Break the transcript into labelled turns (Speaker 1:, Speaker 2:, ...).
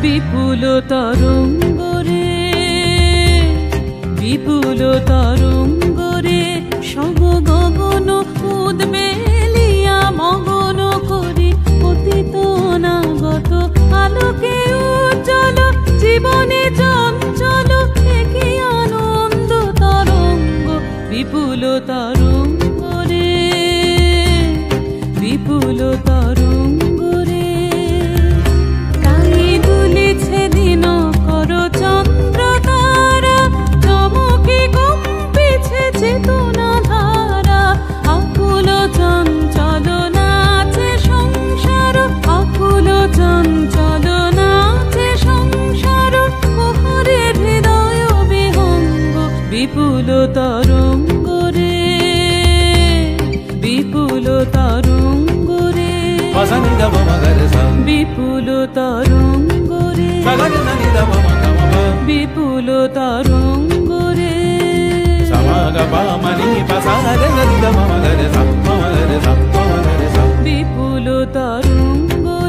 Speaker 1: বিপুল তরঙ্গরে বিপুল তরঙ্গরে সব গগন উদ্বেলিয়া মগন করি অতীত অনাগত আলোকে উজ্জ্বল জীবনে চঞ্চল একই আনন্দ তরঙ্গ বিপুল তরঙ্গরে বিপুল তরঙ্গরে তাই দুলিছে দিন কর চন্দ্র তারা চমকে কম্পিছে চেতনা ধারা আকুল চঞ্চল নাচে সংসার আকুল চঞ্চল নাচে সংসার কোহরে হৃদয় বিহঙ্গ বিপুল তরঙ্গরে বিপুল তরঙ্গরে বিপুল তরঙ্গরে বিপুল তরঙ্গরে বিপুল তরঙ্গরে